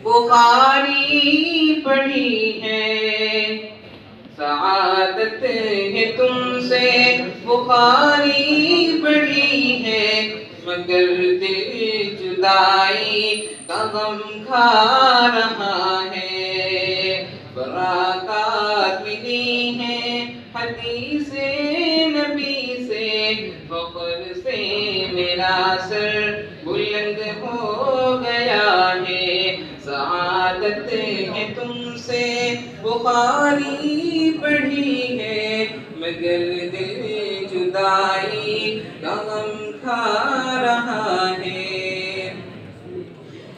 بخاری پڑھی ہے، سعادت ہے تم سے بخاری پڑھی ہے، مگر دل جدائی کا غم کھا رہا ہے۔ برکات ملی ہیں حدیث نبی سے، فخر سے میرا سر بلند ہو گیا ہے۔ سعادت ہے تم سے بخاری پڑھی ہے، مگر دل جدائی کا غم کھا رہا ہے۔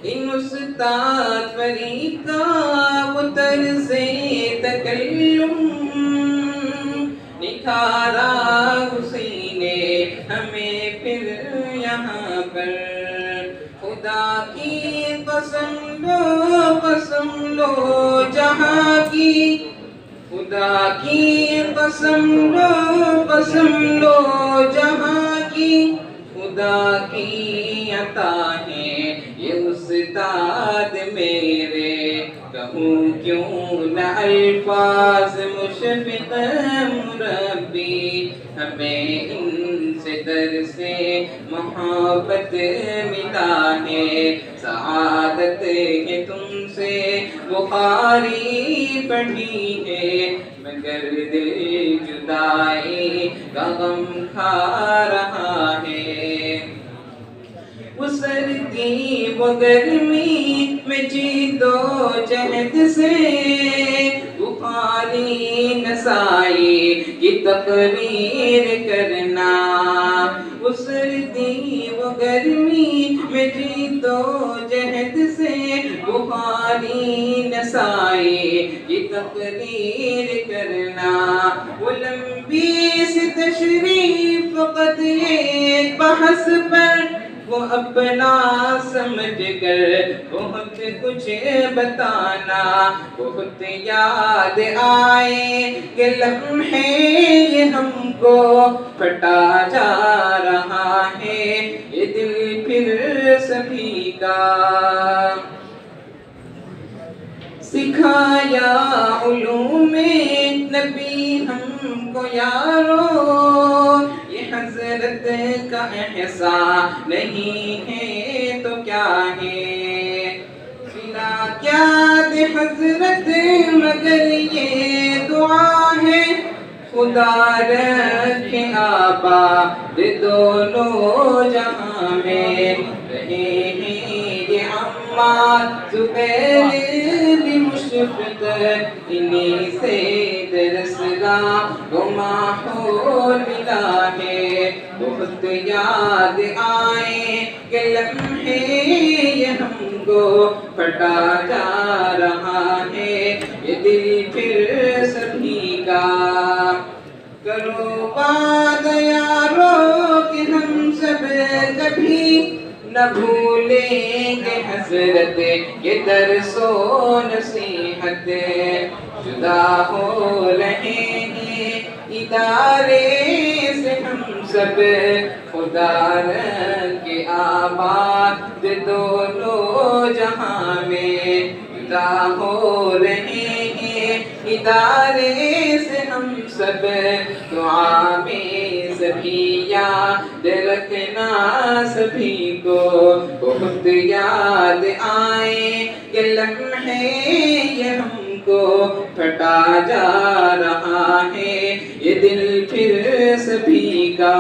ان استاد فرید کا وہ طرز تکلم نکھارا اسی نے ہمیں پھر یہاں پر۔ خدا کی قسم لو جہاں کی، خدا کی قسم لو جہاں کی، خدا کی عطا ہے یہ استاد میرے، کہوں کیوں نہ الفاظ مشفق مربی، ہمیں ان سے درس محبت ملا ہے۔ سعادت ہے تم سے بخاری پڑھی ہے، مگر دل جدائی کا غم کھا رہا ہے۔ وہ سردی وہ گرمی میں جد و جہد سے، بخاری نسائی کی تقریر کرنا۔ وہ سردی وہ گرمی میں جد و جہد سے، بخاری نسائی کی تقریر کرنا۔ وہ لمبی سی تشریف فقط ایک بحث پر، وہ اپنا سمجھ کر بہت کچھ بتانا۔ بہت یاد آئے کہ لمحے یہ ہم کو پھٹا جا رہا ہے، یہ دل پھر سبھی کا۔ سکھایا علوم نبی ہم کو یارو، یہ حضرت کا احسان نہیں ہے تو کیا ہے؟ بنا کیا دے حضرت مگر یہ دعا ہے، خدا رکھے آباد دونوں جہاں میں، رہے ہیں یہ عمار زبیر بھی مشفق، انہی سے درسگاہ کو ماحول ملا ہے۔ بہت یاد آئے کہ لمحے یہ ہم کو پھٹا جا رہا ہے، یہ دل پھر سبھی کا۔ کرو بات یارو کہ ہم سب کبھی نہ بھولیں گے حضرت یہ درس و نصیحت۔ جدا ہو رہے ہیں ادارے سے ہم سب، خدا رکھے آباد دونوں جہاں میں۔ جدا ہو رہے ہیں ادارے سے ہم سب، دعا میں سبھی یاد رکھنا سبھی کو۔ بہت یاد آئے کہ لمحے یہ ہم کو پھٹا جا رہا ہے، یہ دل پھر سبھی کا۔